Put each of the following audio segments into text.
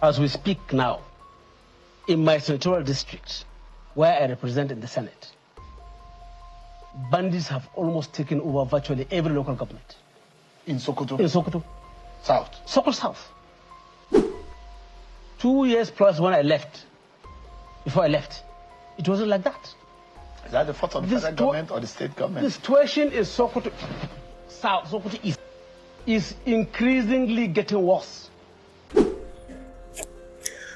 As we speak now, in my senatorial district, where I represent in the Senate, bandits have almost taken over virtually every local government. In Sokoto? In Sokoto. South? Sokoto South. 2 years plus when I left, before I left, it wasn't like that. Is that the fault of the federal government or the state government? The situation in Sokoto South, Sokoto East, is increasingly getting worse.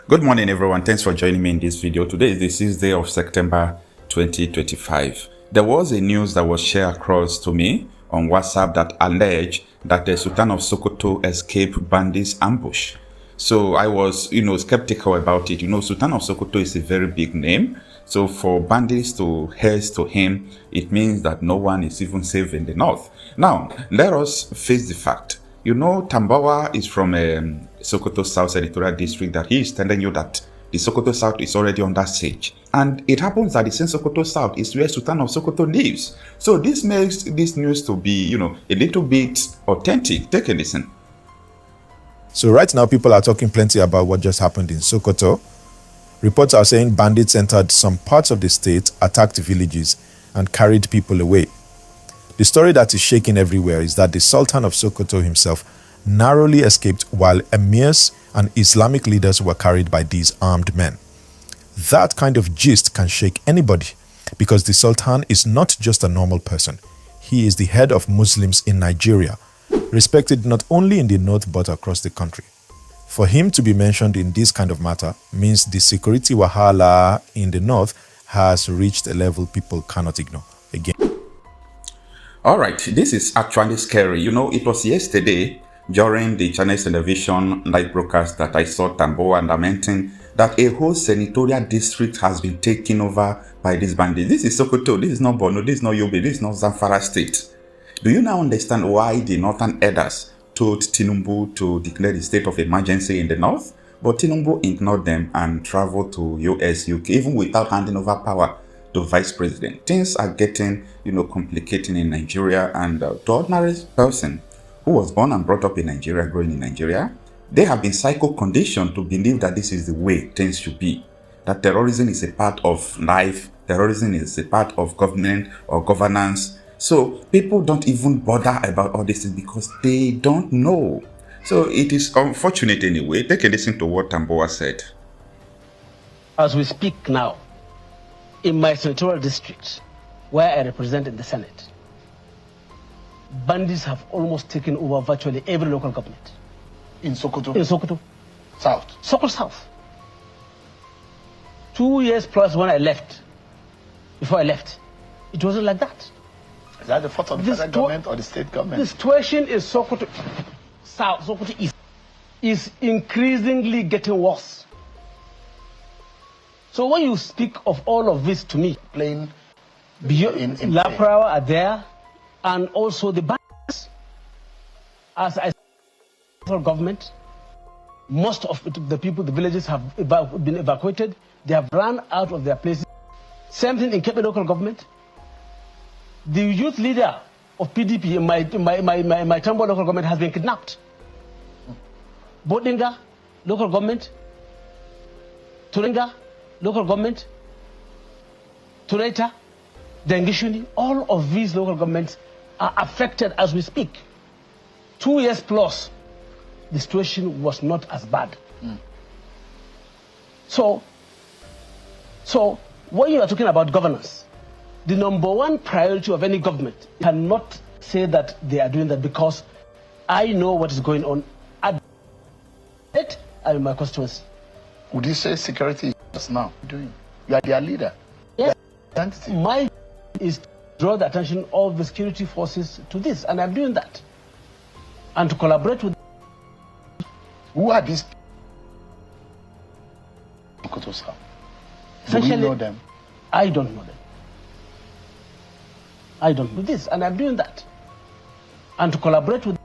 Good morning, everyone. Thanks for joining me in this video. Today is the 6th day of September 2025. There was a news that was shared across to me on WhatsApp that alleged that the Sultan of Sokoto escaped bandits ambush. So I was, skeptical about it. Sultan of Sokoto is a very big name. So for bandits to head to him, it means that no one is even safe in the north. Now, let us face the fact. Tambuwal is from Sokoto South Senatorial District, that he is telling you that the Sokoto South is already under siege. And it happens that the same Sokoto South is where Sultan of Sokoto lives. So this makes this news to be, a little bit authentic. Take a listen. So right now, people are talking plenty about what just happened in Sokoto. Reports are saying bandits entered some parts of the state, attacked villages, and carried people away. The story that is shaking everywhere is that the Sultan of Sokoto himself narrowly escaped while emirs and Islamic leaders were carried by these armed men. That kind of gist can shake anybody, because the Sultan is not just a normal person. He is the head of Muslims in Nigeria, respected not only in the north but across the country. For him to be mentioned in this kind of matter means the security wahala in the north has reached a level people cannot ignore again. All right, this is actually scary. It was yesterday during the Chinese television live broadcast that I saw Tambuwal lamenting that a whole senatorial district has been taken over by these bandits. This is Sokoto, this is not Borno, this is not Yobe, this is not Zamfara state. Do you now understand why the northern elders told Tinubu to declare the state of emergency in the north? But Tinubu ignored them and traveled to US, UK, even without handing over power to vice president. Things are getting, complicating in Nigeria, and the ordinary person who was born and brought up in Nigeria, growing in Nigeria, they have been psycho-conditioned to believe that this is the way things should be. That terrorism is a part of life, terrorism is a part of government or governance. So people don't even bother about all this because they don't know. So it is unfortunate anyway. Take a listen to what Tambuwal said. As we speak now, in my senatorial district, where I represent in the Senate, bandits have almost taken over virtually every local government. In Sokoto? In Sokoto. South? Sokoto South. 2 years plus when I left, before I left, it wasn't like that. Is that the fault of the federal government or the state government? The situation in Sokoto South, Sokoto East, is increasingly getting worse. So when you speak of all of this to me, Plain in Lapra are there, and also the bandits, as I said, government, most of the people, the villages have been evacuated. They have run out of their places. Same thing in Ekpa local government. The youth leader of PDP in my Tambuwal local government has been kidnapped. Bodinga local government, Turenga local government, Tureta, Dengishuni, all of these local governments are affected as we speak. 2 years plus, the situation was not as bad. So when you are talking about governance, the number one priority of any government cannot say that they are doing that, because I know what is going on at it and in my constituency. Would you say security is now doing? You are their leader. Yes. My is to draw the attention of the security forces to this, and I'm doing that. And to collaborate with. Who are these people? Do we know them? I don't know them. I don't do this, and I'm doing that. And to collaborate with.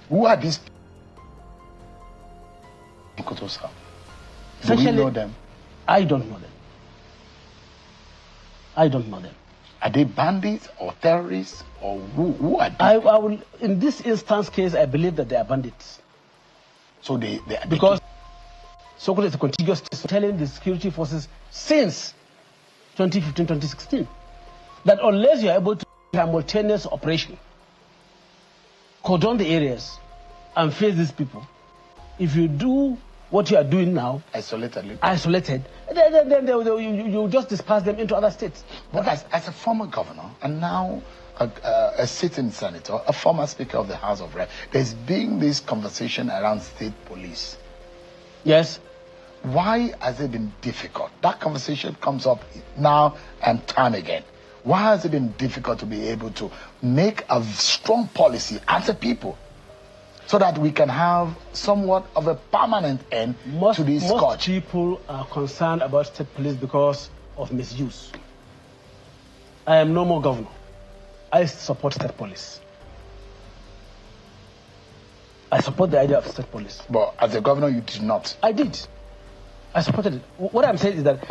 Who are these people? Do we know them? I don't know them. I don't know them. Are they bandits or terrorists, or who are they? I will, in this instance case, I believe that they are bandits. So because Sokoto is a contiguous state, telling the security forces since 2015, 2016, that unless you are able to simultaneous operation, cordon the areas and face these people, if you do what you are doing now, isolated, then you just disperse them into other states. But as a former governor and now a sitting senator, a former speaker of the House of Reps, there's been this conversation around state police. Yes. Why has it been difficult? That conversation comes up now and time again. Why has it been difficult to be able to make a strong policy as a people so that we can have somewhat of a permanent end to this scourge? Most people are concerned about state police because of misuse. I am no more governor. I support state police. I support the idea of state police. But as a governor, you did not. I did. I supported it. What I'm saying is that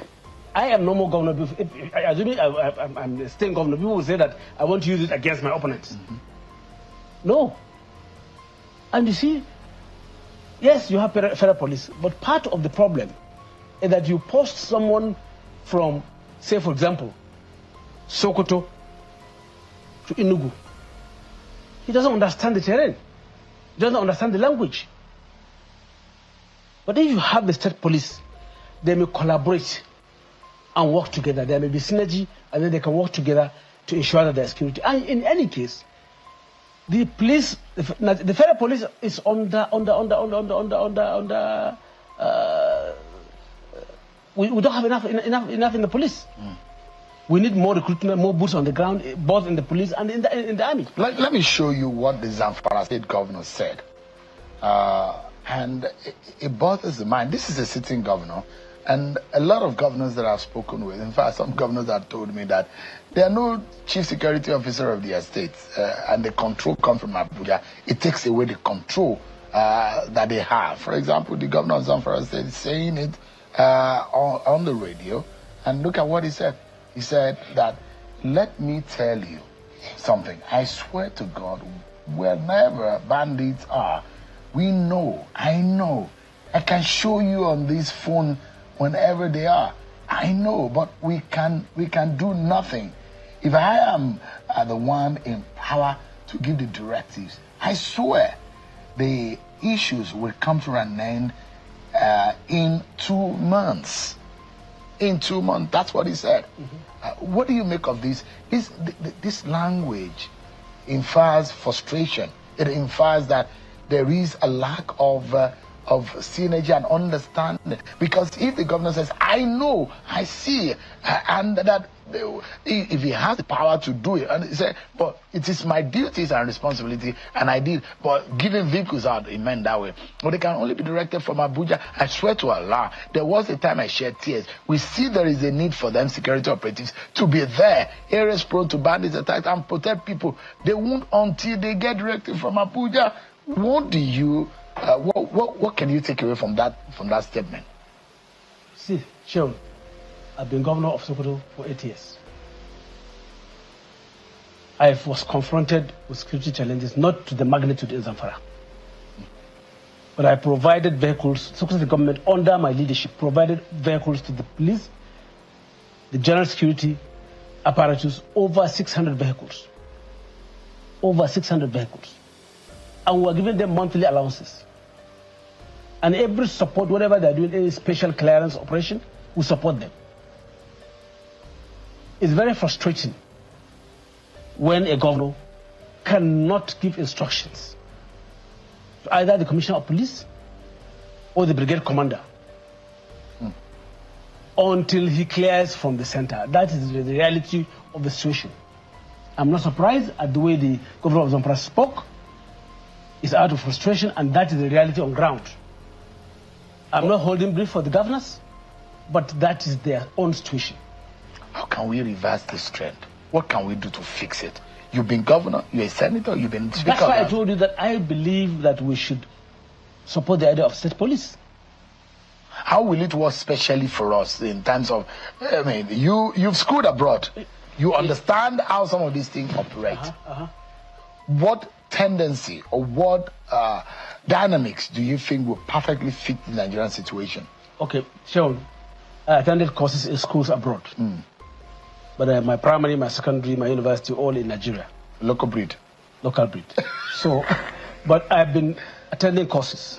I am no more governor. Assuming I'm a state governor, people will say that I want to use it against my opponents. No. And you see, yes, you have federal police, but part of the problem is that you post someone from, say, for example, Sokoto to Enugu. He doesn't understand the terrain. He doesn't understand the language. But if you have the state police, they may collaborate and work together. There may be synergy, and then they can work together to ensure that there's security. And in any case, the police, the federal police is we don't have enough in the police. We need more recruitment, more boots on the ground, both in the police and in the army. Let me show you what the Zamfara state governor said. And it bothers the mind. This is a sitting governor. And a lot of governors that I've spoken with, in fact, some governors have told me that there are no chief security officer of their states, and the control comes from Abuja. It takes away the control that they have. For example, the governor of Zamfara State is saying it on the radio, and look at what he said. He said that, let me tell you something. I swear to God, wherever bandits are, we know, I know. I can show you on this phone whenever they are. I know, but we can do nothing. If I am the one in power to give the directives, I swear the issues will come to an end in 2 months. In 2 months, that's what he said. What do you make of this? This language infers frustration. It infers that there is a lack of synergy and understanding. Because if the governor says, I know, I see, and that if he has the power to do it, and he said, but it is my duties and responsibility, and I did, but giving vehicles out, it meant that way. But they can only be directed from Abuja. I swear to Allah, there was a time I shed tears. We see there is a need for them security operatives to be there, areas prone to bandits attacks, and protect people. They won't until they get directed from Abuja. What do you, what can you take away from that statement? See, Sean, I've been governor of Sokoto for 8 years. I was confronted with security challenges, not to the magnitude in Zamfara. But I provided vehicles, Sokoto government, under my leadership, provided vehicles to the police, the general security apparatus, over 600 vehicles. Over 600 vehicles. And we were giving them monthly allowances. And every support, whatever they're doing, any special clearance operation, we support them. It's very frustrating when a governor cannot give instructions to either the commissioner of police or the brigade commander until he clears from the center. That is the reality of the situation. I'm not surprised at the way the governor of Zamfara spoke. It's out of frustration, and that is the reality on ground. I'm not holding brief for the governors, but that is their own situation. How can we reverse this trend? What can we do to fix it? You've been governor, you're a senator, you've been speaker. That's why I told you that I believe that we should support the idea of state police. How will it work specially for us in terms of, I mean, you've schooled abroad. You understand how some of these things operate. What tendency or what dynamics do you think will perfectly fit the Nigerian situation? Okay, Sean, I attended courses in schools abroad. But my primary, my secondary, my university, all in Nigeria. Local breed. Local breed. So, but I've been attending courses.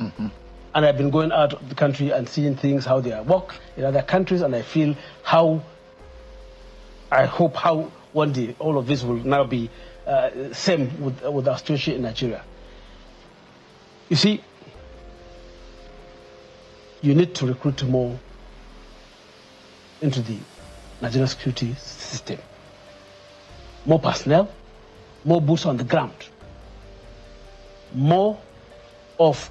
And I've been going out of the country and seeing things, how they work in other countries, and I feel I hope how one day all of this will now be same with our situation in Nigeria. You see, you need to recruit more into the Nigerian security system. More personnel, more boots on the ground, more of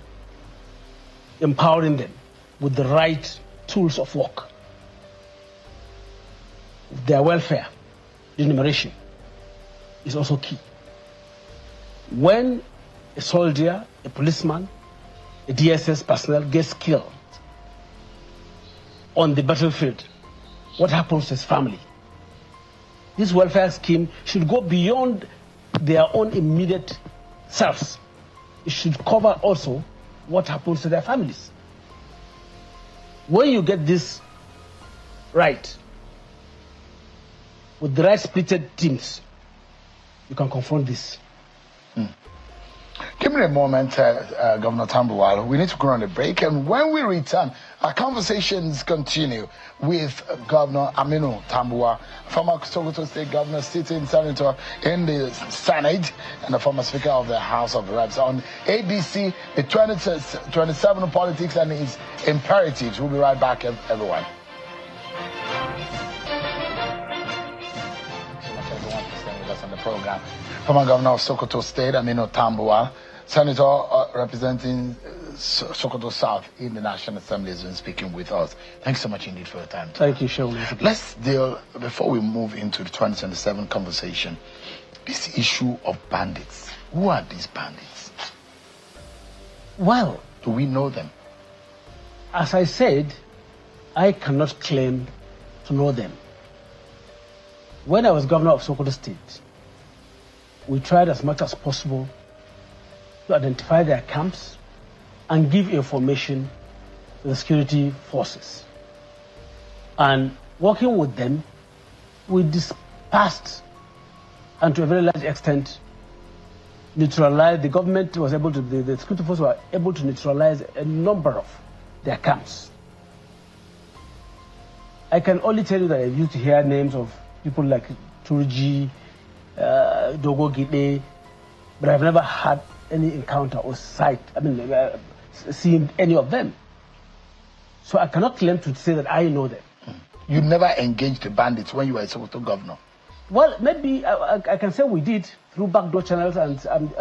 empowering them with the right tools of work. Their welfare, remuneration is also key. When a soldier, a policeman, a DSS personnel gets killed on the battlefield, what happens to his family? This welfare scheme should go beyond their own immediate selves. It should cover also what happens to their families. When you get this right, with the right splitted teams, you can confront this. Give me a moment, Governor Tambuwal. We need to go on a break, and when we return, our conversations continue with Governor Aminu Tambuwal, former Sokoto State Governor, sitting senator in the Senate, and the former Speaker of the House of Reps on ABC, the 27 politics and its imperatives. We'll be right back, everyone. On the program. Former Governor of Sokoto State, Aminu Tambuwal, Senator representing Sokoto South in the National Assembly, has been speaking with us. Thanks so much indeed for your time. Thank you, Sean. Let's deal, before we move into the 2027 conversation, this issue of bandits. Who are these bandits? Well, do we know them? As I said, I cannot claim to know them. When I was governor of Sokoto State, we tried as much as possible to identify their camps and give information to the security forces. And working with them, we dispersed and to a very large extent neutralized. The government was able to, the security forces were able to neutralize a number of their camps. I can only tell you that I used to hear names of people like Turji, Dogo Gide, but I've never had any encounter or seen any of them. So I cannot claim to say that I know them. You never engaged the bandits when you were a Sokoto governor? Well, maybe I can say we did through backdoor channels and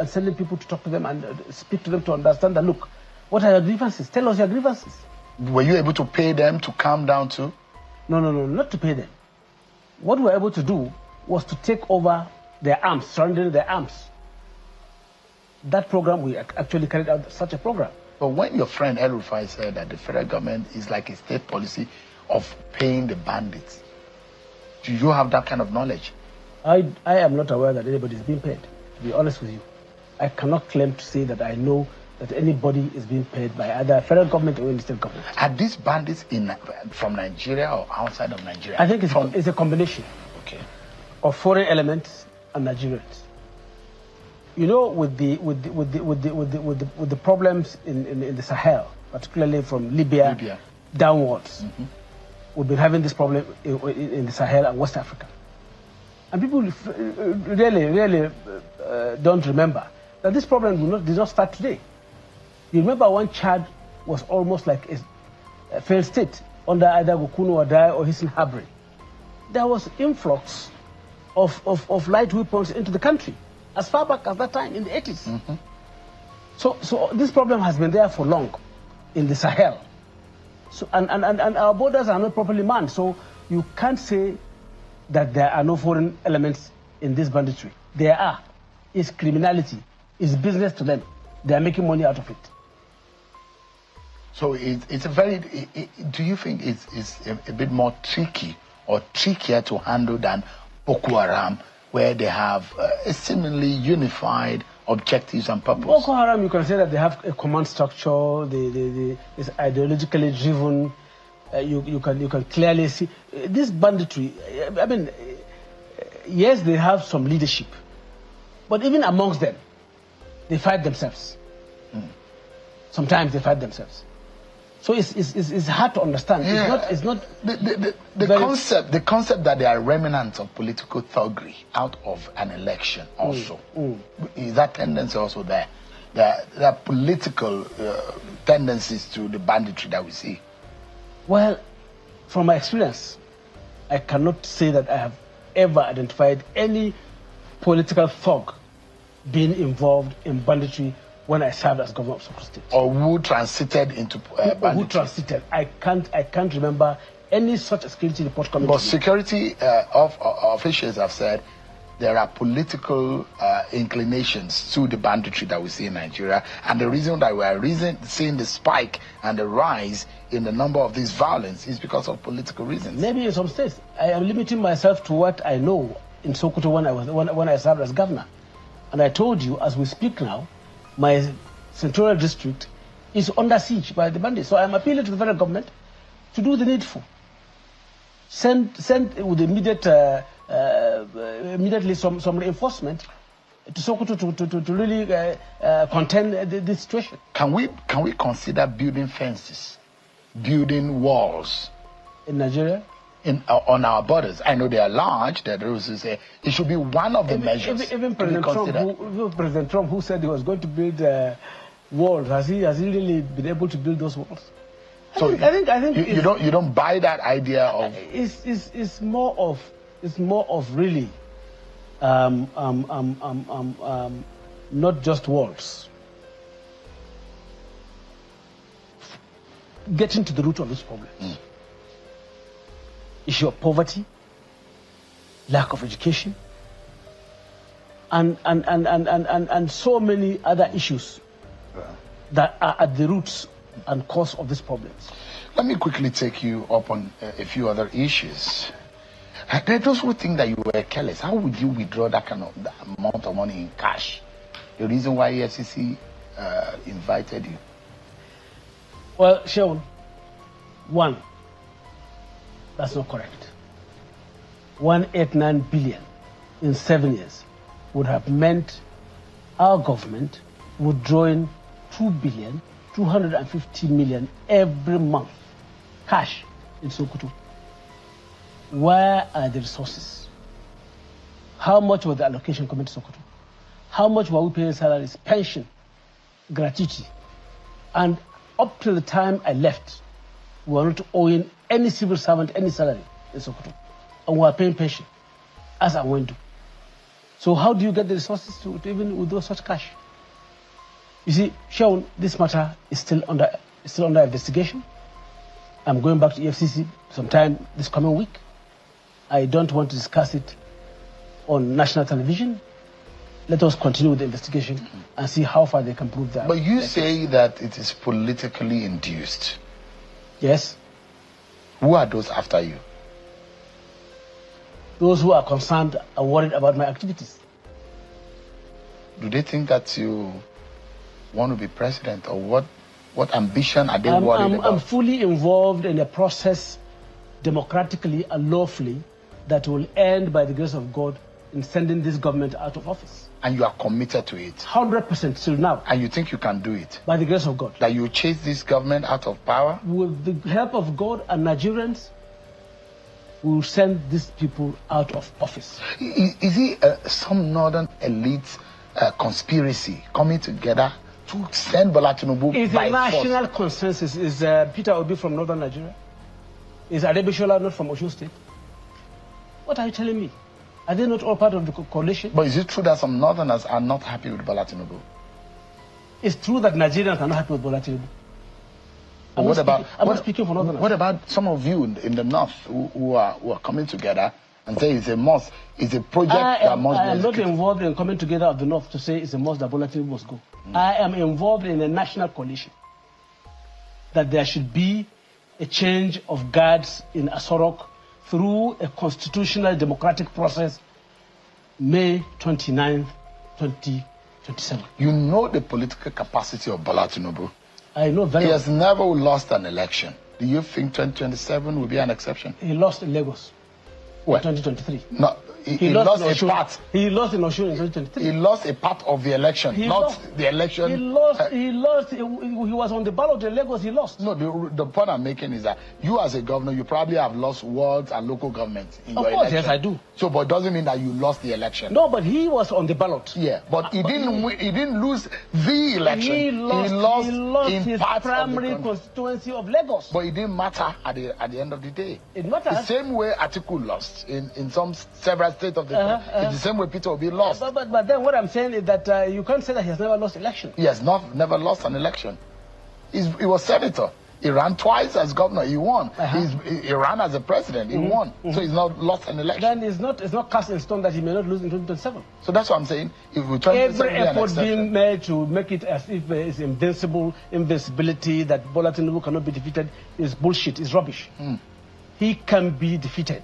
sending people to talk to them and speak to them to understand that, look, what are your grievances? Tell us your grievances. Were you able to pay them to calm down too? No, not to pay them. What we were able to do was to take over their arms, surrendering their arms. That program, we actually carried out such a program. But when your friend El Rufai said that the federal government is like a state policy of paying the bandits, do you have that kind of knowledge? I am not aware that anybody is being paid, to be honest with you. I cannot claim to say that I know that anybody is being paid by either federal government or the state government. Are these bandits from Nigeria or outside of Nigeria? I think it's a combination of foreign elements and Nigerians. You know, with the problems in the Sahel, particularly from Libya. Downwards, we've been having this problem in the Sahel and West Africa. And people really don't remember that this problem did not start today. You remember when Chad was almost like a failed state under either Kanu or Dai or Hisn Habre. There was influx of light weapons into the country as far back as that time in the 80s. So this problem has been there for long in the Sahel. So and our borders are not properly manned. So you can't say that there are no foreign elements in this banditry. There are. It's criminality. It's business to them. They are making money out of it. So it's a very, do you think it's a bit more tricky or trickier to handle than Boko Haram, where they have a seemingly unified objectives and purpose. Boko Haram, you can say that they have a command structure. It's ideologically driven. You can clearly see this banditry. I mean, yes, they have some leadership, but even amongst them, they fight themselves. Sometimes they fight themselves. So it's hard to understand. Yeah. It's not the concept that they are remnants of political thuggery out of an election also. Is that tendency also there? There are political tendencies to the banditry that we see. Well, from my experience, I cannot say that I have ever identified any political thug being involved in banditry when I served as governor of Sokoto State. Or who transited into banditry. Who transited. I can't remember any such security report coming. But security officials have said there are political inclinations to the banditry that we see in Nigeria, and the reason that we are seeing the spike and the rise in the number of these violence is because of political reasons. Maybe in some states. I am limiting myself to what I know in Sokoto when I served as governor. And I told you, as we speak now, my senatorial district is under siege by the bandits. So I'm appealing to the federal government to do the needful. Send with immediately some reinforcement to Sokoto to really contain this situation. Can we consider building fences, building walls in Nigeria? On our borders? I know they are large. There are those who say it should be one of the measures. Even President Trump, who said he was going to build walls, has he really been able to build those walls? So I think you don't buy that idea of. It's more of really not just walls. Getting to the root of this problem. Issue of poverty, lack of education, and so many other issues that are at the roots and cause of these problems. Let me quickly take you up on a few other issues. There are those who think that you were careless. How would you withdraw that amount of money in cash? The reason why EFCC invited you? Well, Sean, one, that's not correct. 189 billion in 7 years would have meant our government withdrawing 2,250 million every month, cash in Sokoto. Where are the resources? How much was the allocation coming to Sokoto? How much were we paying salaries, pension, gratuity? And up to the time I left, we were not owing any civil servant any salary in Sokoto. And we are paying pension, as I went to. So how do you get the resources to even withdraw such cash? You see, Sean, this matter is still under investigation. I'm going back to EFCC sometime this coming week. I don't want to discuss it on national television. Let us continue with the investigation and see how far they can prove that. But you say that it is politically induced. Yes. Who are those after you? Those who are concerned are worried about my activities. Do they think that you want to be president, or what ambition are they worried about? I'm fully involved in a process, democratically and lawfully, that will end by the grace of God in sending this government out of office. And you are committed to it? 100% till now. And you think you can do it? By the grace of God. That you chase this government out of power? With the help of God and Nigerians, we will send these people out of office. Is it some northern elite conspiracy coming together to send Bola Tinubu It's by a national force? consensus. Is Peter Obi from northern Nigeria? Is Adebishola not from Osun State? What are you telling me? Are they not all part of the coalition? But is it true that some northerners are not happy with Bola Tinubu? It's true that Nigerians are not happy with Bola Tinubu. I'm not speaking for northerners. What about some of you in the north who are coming together and say it's a must, it's a project that must be I am not involved in coming together of the north to say it's a must that Bola Tinubu must go. I am involved in a national coalition that there should be a change of guards in Asorok through a constitutional democratic process May 29, 27. You know the political capacity of Bola Tinubu. I know very He well. has never lost an election. Do you think 2027 will be an exception? He lost in Lagos. What? 2023. No, he lost a part. He lost in Osun in 2023. He lost a part of the election, the election. He lost. He was on the ballot in Lagos. He lost. No, the point I'm making is that you, as a governor, you probably have lost wards and local governments in your election. Yes, I do. So, but it doesn't mean that you lost the election. No, but he was on the ballot. Yeah, but he didn't lose the election. He lost in his primary constituency of Lagos. But it didn't matter at the end of the day. It matters. The same way Atiku lost in several states of the country. It's the same way Peter Obi lost. But then what I'm saying is that you can't say that he has never lost election. He has never lost an election. He was senator. He ran twice as governor. He won. He ran as a president. He won. So he's not lost an election. Then it's not cast in stone that he may not lose in 2027. So that's what I'm saying. If we try every effort being made to make it as if it's invincibility, that Bola Tinubu cannot be defeated is bullshit. Is rubbish. He can be defeated.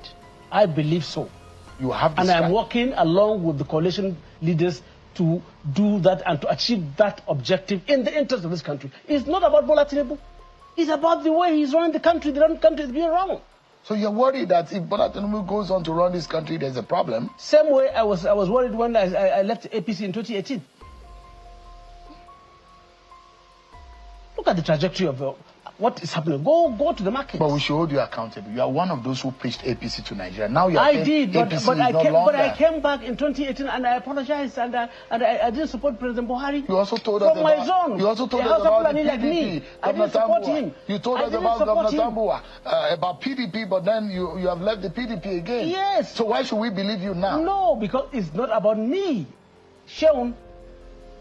I believe so. You have, and I'm working along with the coalition leaders to do that and to achieve that objective in the interest of this country. It's not about Bola Tinubu. It's about the way he's running the country. The country is being run. So you're worried that if Bola Tinubu goes on to run this country, there's a problem? Same way I was worried when I left APC in 2018. Look at the trajectory of what is happening. Go to the market. But we should hold you accountable. You are one of those who preached APC to Nigeria. Now you are I did, but I came back in 2018 and I apologized and I didn't support President Buhari. You also told us from my zone. You also told us about the PDP. Like me. I didn't support him. You told us about Governor Tambuwal, about PDP, but then you have left the PDP again. Yes. So why should we believe you now? No, because it's not about me. Sean,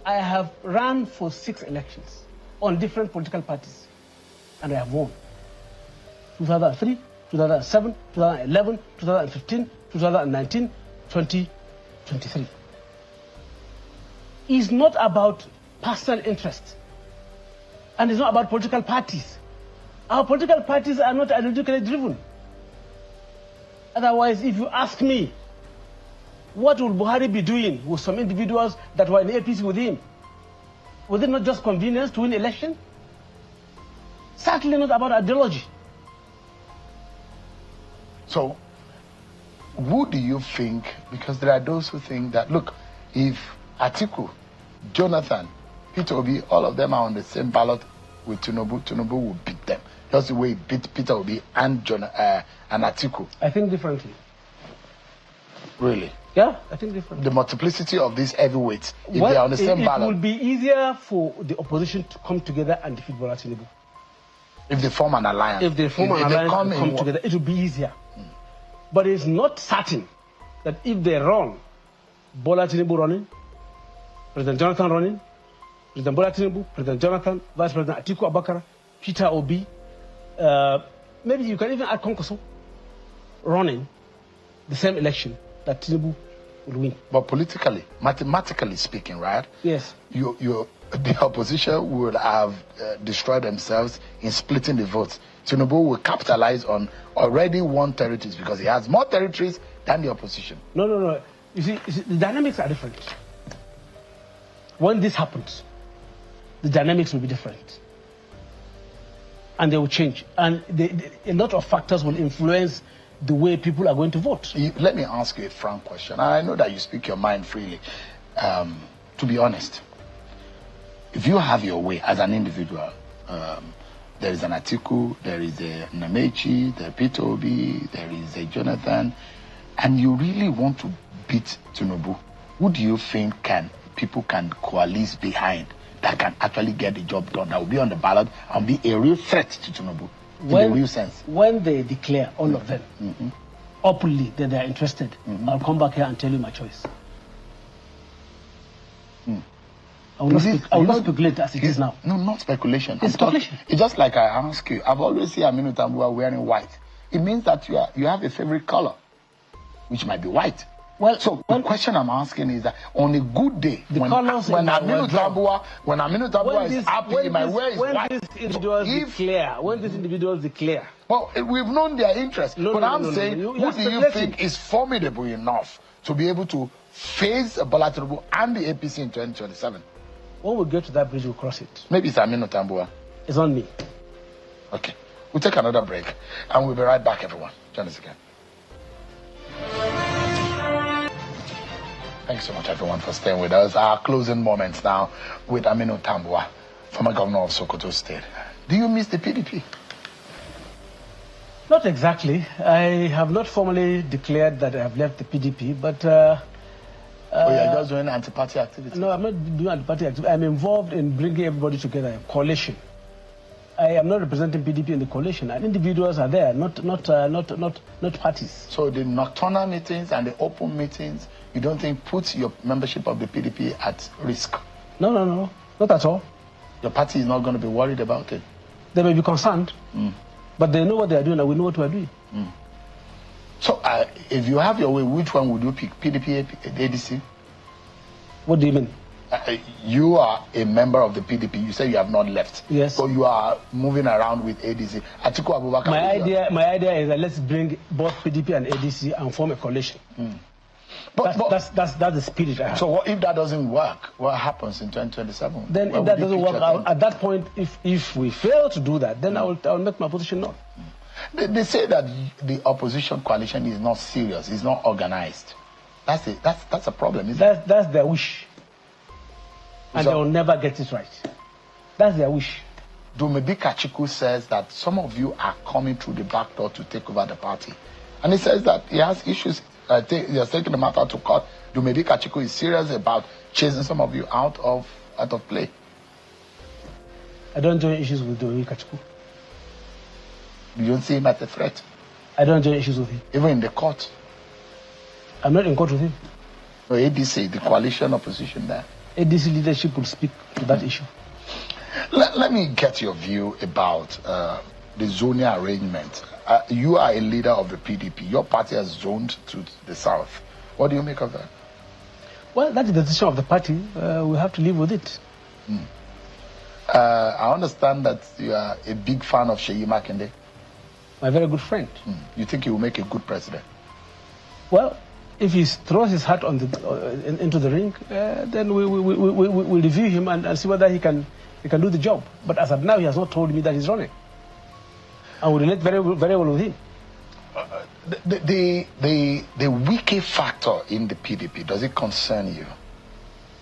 I have run for 6 elections on different political parties. And I have won. 2003, 2007, 2011, 2015, 2019, 2023. It's not about personal interest. And it's not about political parties. Our political parties are not ideologically driven. Otherwise, if you ask me, what will Buhari be doing with some individuals that were in APC with him? Was it not just convenience to win election? Certainly not about ideology. So, who do you think, because there are those who think that, look, if Atiku, Jonathan, Peter Obi, all of them are on the same ballot with Tinubu, Tinubu will beat them. That's the way he beat Peter Obi and Atiku. I think differently. Really? Yeah, I think differently. The multiplicity of these heavyweights, if they are on the same ballot. It will be easier for the opposition to come together and defeat Bola Tinubu. If they form an alliance. If they form an alliance and come together, it will be easier. But it's not certain that if they run, Bola Tinubu running, President Jonathan running, President Bola Tinubu, President Jonathan, Vice President Atiku Abubakar, Peter Obi, maybe you can even add Konkoso, running the same election, that Tinubu will win. But politically, mathematically speaking, right? Yes. The opposition would have destroyed themselves in splitting the votes. Tinubu will capitalize on already won territories because he has more territories than the opposition. No. You see, the dynamics are different. When this happens, the dynamics will be different. And they will change. And a lot of factors will influence the way people are going to vote. Let me ask you a frank question. I know that you speak your mind freely. To be honest, if you have your way as an individual, there is an Atiku, there is a Nnamdi, there is Peter Obi, there is a Jonathan, and you really want to beat Tinubu, who do you think people can coalesce behind that can actually get the job done, that will be on the ballot and be a real threat to Tinubu in the real sense? When they declare, all of them, openly that they are interested, I'll come back here and tell you my choice. I will not speculate as it is now. No, not speculation. It's speculation. It's just like I ask you. I've always seen Aminu Tambuwal wearing white. It means that you have a favorite color, which might be white. Well, so the question I'm asking is that on a good day, when Aminu Tambuwal is happy, he might wear his white. When these individuals declare. Well, we've known their interest. But I'm saying, who do you think is formidable enough to be able to face Bola Tinubu and the APC in 2027? When we get to that bridge, we'll cross it. Maybe it's Aminu Tambuwal. It's on me. Okay. We'll take another break, and we'll be right back, everyone. Join us again. Thanks so much, everyone, for staying with us. Our closing moments now with Aminu Tambuwal, former governor of Sokoto State. Do you miss the PDP? Not exactly. I have not formally declared that I have left the PDP, but... you're just doing anti-party activity? No, I'm not doing anti-party activity. I'm involved in bringing everybody together, a coalition. I am not representing PDP in the coalition, and individuals are there, not parties. So the nocturnal meetings and the open meetings, you don't think puts your membership of the PDP at risk? No, not at all. Your party is not going to be worried about it? They may be concerned, but they know what they are doing, and we know what we are doing. So if you have your way, which one would you pick, PDP, ADC? What do you mean? You are a member of the PDP. You say you have not left. Yes. So you are moving around with ADC. Atiku Abubakar. My idea is that let's bring both PDP and ADC and form a coalition. That's the spirit I have. So what if that doesn't work? What happens in 2027? Then if that doesn't work out, at that point, if we fail to do that, then I'll make my position known. They say that the opposition coalition is not serious, it's not organized. That's a problem, isn't it? That's their wish. And they will never get it right. That's their wish. Dumedi Kachiku says that some of you are coming through the back door to take over the party. And he says that he has issues, he has taken the matter to court. Dumedi Kachiku is serious about chasing some of you out of play. I don't join issues with Dumedi Kachiku. You don't see him as a threat? I don't join issues with him. Even in the court? I'm not in court with him. No, ADC, the coalition opposition there. ADC leadership will speak to that issue. Let me get your view about the zoning arrangement. You are a leader of the PDP. Your party has zoned to the south. What do you make of that? Well, that's the decision of the party. We have to live with it. I understand that you are a big fan of Seyi Makinde. My very good friend. You think he will make a good president? Well, if he throws his hat on into the ring, then we'll review him and see whether he can do the job. But as of now, he has not told me that he's running. I will relate very well with him. The Wiki factor in the PDP, does it concern you?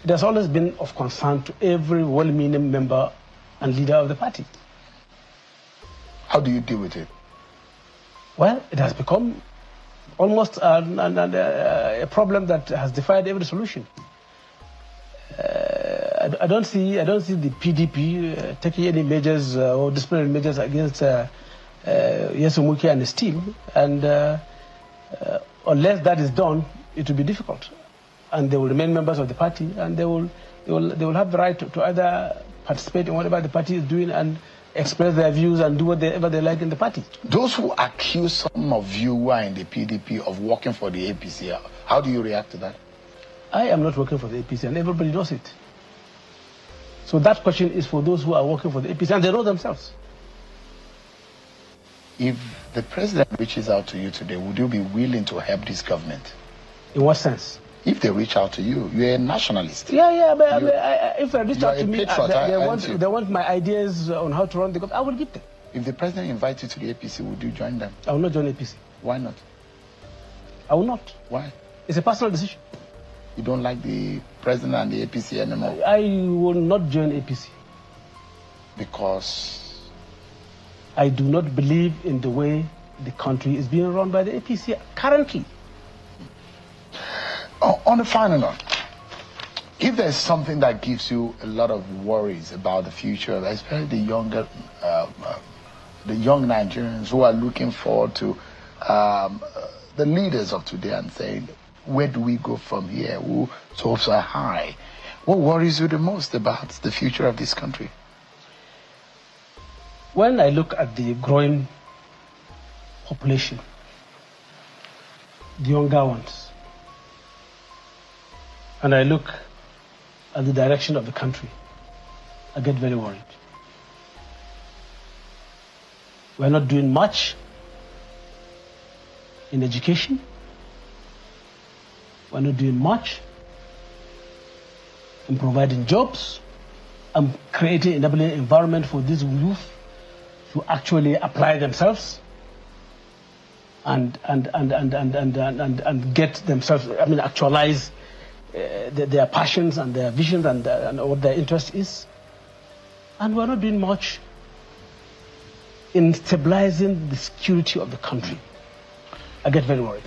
It has always been of concern to every well-meaning member and leader of the party. How do you deal with it? Well, it has become almost a problem that has defied every solution. I don't see the PDP taking any measures or disciplinary measures against Yesumuki and his team, and unless that is done, it will be difficult. And they will remain members of the party, and they will have the right to either participate in whatever the party is doing and express their views and do whatever they like in the party. Those who accuse some of you who are in the PDP of working for the APC, how do you react to that? I am not working for the APC, and everybody knows it. So that question is for those who are working for the APC, and they know themselves. If the president reaches out to you today, would you be willing to help this government? In what sense? If they reach out to you, you're a nationalist. Yeah, but if they reach out to me, patriot, they want my ideas on how to run the government, I will give them. If the president invites you to the APC, would you join them? I will not join APC. Why not? I will not. Why? It's a personal decision. You don't like the president and the APC anymore? I will not join APC. Because? I do not believe in the way the country is being run by the APC currently. On a final note, if there's something that gives you a lot of worries about the future, especially the young Nigerians who are looking forward to the leaders of today and saying, where do we go from here? Whose hopes are high? What worries you the most about the future of this country? When I look at the growing population, the younger ones, and I look at the direction of the country, I get very worried. We're not doing much in education. We're not doing much in providing jobs and creating an enabling environment for these youth to actually apply themselves and get themselves, actualize their passions and their visions and what their interest is. And we're not doing much in stabilizing the security of the country. I get very worried.